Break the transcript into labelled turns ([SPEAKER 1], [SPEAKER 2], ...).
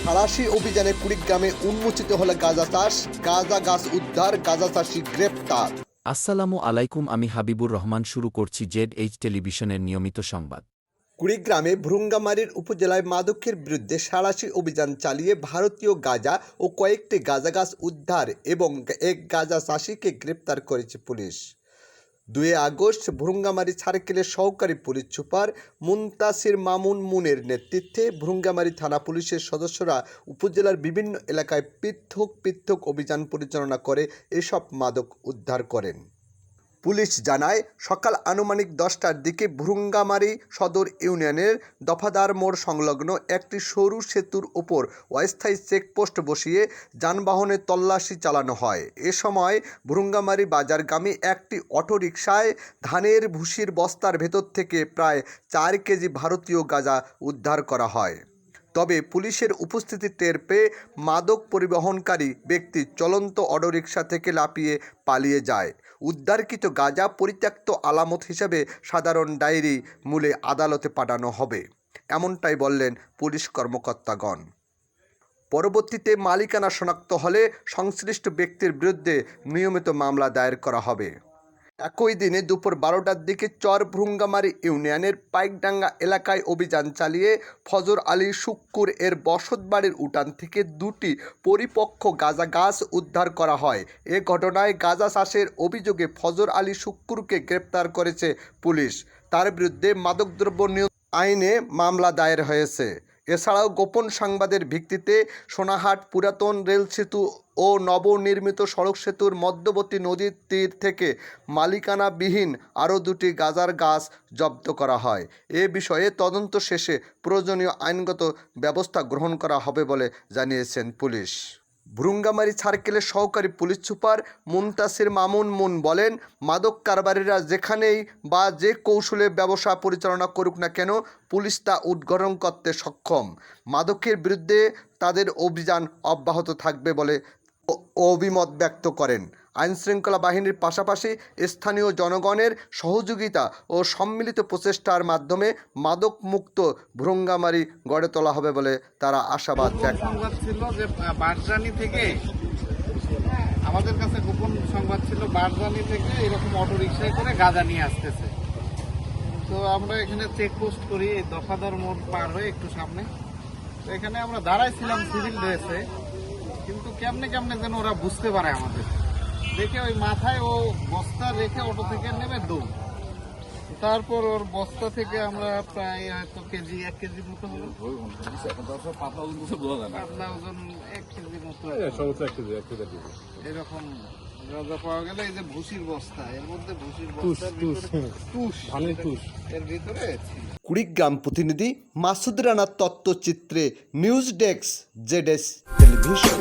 [SPEAKER 1] খালাসি অভিযানে কুড়িগ্রামে উন্মোচিত হলো গাঁজা চাষ, গাঁজা গাছ উদ্ধার, গাঁজা চাষি গ্রেপ্তার।
[SPEAKER 2] আসসালামু আলাইকুম, আমি হাবিবুর রহমান। শুরু করছি ZH টেলিভিশনের নিয়মিত সংবাদ।
[SPEAKER 1] কুড়িগ্রামে ভ্রুঙ্গামারীর উপজেলায় মাদকের বিরুদ্ধে সাঁড়াশি অভিযান চালিয়ে ভারতীয় গাঁজা ও কয়েকটি গাঁজা গাছ উদ্ধার এবং এক গাঁজা চাষিকে গ্রেপ্তার করেছে পুলিশ। 2 আগস্ট ভ্রুঙ্গামারী সার্কেলের সহকারী পুলিশ সুপার মুনতাসির মামুন মুনের নেতৃত্বে ভ্রুঙ্গামারী থানা পুলিশের সদস্যরা উপজেলার বিভিন্ন এলাকায় পৃথক পৃথক অভিযান পরিচালনা করে এসব মাদক উদ্ধার করেন। পুলিশ জানায়, সকাল আনুমানিক 10টার দিকে ভ্রুঙ্গামারী সদর ইউনিয়নের দফাদার মোড় সংলগ্ন একটি সরু সেতুর ওপর অস্থায়ী চেকপোস্ট বসিয়ে যানবাহনের তল্লাশি চালানো হয়। এ সময় ভ্রুঙ্গামারী বাজারগামী একটি অটোরিকশায় ধানের ভুসির বস্তার ভেতর থেকে প্রায় 4 কেজি ভারতীয় গাঁজা উদ্ধার করা হয়। তবে পুলিশের উপস্থিতি টের পেয়ে মাদক পরিবহনকারী ব্যক্তি চলন্ত অটোরিকশা থেকে লাফিয়ে পালিয়ে যায়। উদ্ধারকৃত গাঁজা পরিত্যক্ত আলামত হিসেবে সাধারণ ডায়েরি মূলে আদালতে পাঠানো হবে, এমনটাই বললেন পুলিশ কর্মকর্তাগণ। পরবর্তীতে মালিকানা শনাক্ত হলে সংশ্লিষ্ট ব্যক্তির বিরুদ্ধে নিয়মিত মামলা দায়ের করা হবে। একই দিনে দুপুর 12টার দিকে চর ভ্রুঙ্গামারী ইউনিয়নের পাইকডাঙ্গা এলাকায় অভিযান চালিয়ে ফজর আলী শুক্কুর এর বসতবাড়ির উঠান থেকে 2টি পরিপক্ক গাঁজা গাছ উদ্ধার করা হয়। এ ঘটনায় গাঁজা চাষের অভিযোগে ফজর আলী শুক্কুরকে গ্রেপ্তার করেছে পুলিশ। তার বিরুদ্ধে মাদকদ্রব্য নিয়ন্ত্রণ আইনে মামলা দায়ের হয়েছে। এছাড়াও গোপন সংবাদের ভিত্তিতে সোনাহাট পুরাতন রেল সেতু ও নবনির্মিত সড়ক সেতুর মধ্যবর্তী নদীর তীর থেকে মালিকানাবিহীন আরও 2টি গাঁজার গাছ জব্দ করা হয়। এ বিষয়ে তদন্ত শেষে প্রয়োজনীয় আইনগত ব্যবস্থা গ্রহণ করা হবে বলে জানিয়েছেন পুলিশ। ভ্রুঙ্গামারী সার্কেলের সহকারী police super Muntasir Mamun moon বলেন, মাদক কারবারিরা যেখানেই বা যে কৌশলে ব্যবসা পরিচালনা করুক না কেন, পুলিশ তা উদ্ঘাটন করতে সক্ষম। মাদকের বিরুদ্ধে তাদের অভিযান অব্যাহত থাকবে বলে অভিমত ব্যক্ত করেন। আইনশৃঙ্খলা বাহিনীর পাশাপাশি স্থানীয় জনগণের সহযোগিতা ও সম্মিলিত প্রচেষ্টার মাধ্যমে মাদক মুক্ত ভ্রুঙ্গামারী গড়ে তোলা হবে বলে তারা আশাবাদ ব্যক্ত
[SPEAKER 3] ছিল যে বারজানি থেকে আমাদের কাছে গোপন সংবাদ ছিল বারজানি থেকে এরকম অটোরিকশায় করে গাঁজা নিয়ে আসতেছে। তো আমরা এখানে চেকপোস্ট করি দফাদার মোড় পার হয়ে একটু সামনে। তো এখানে আমরা দাঁড়াইছিলাম সিভিল ড্রেসে, কিন্তু কেমনে কেমনে যেন ওরা বুঝতে পারে আমাদের দেখে, ওই মাথায় ও বস্তা রেখে অটো থেকে নেমে দৌড়। তারপর ওর বস্তা থেকে আমরা প্রায় হয়তো 1 কেজি মতো হলো, পাতলা ওজন 1 কেজি মতো এরকম গাঁজা পাওয়া গেল। এই যে ভুসির বস্তা, এর মধ্যে ভুসির বস্তার এর ভিতরে ছিল।
[SPEAKER 1] কুড়িগ্রাম প্রতিনিধি মাসুদ রানার তথ্যচিত্রে নিউজ ডেস্ক ZH টেলিভিশন।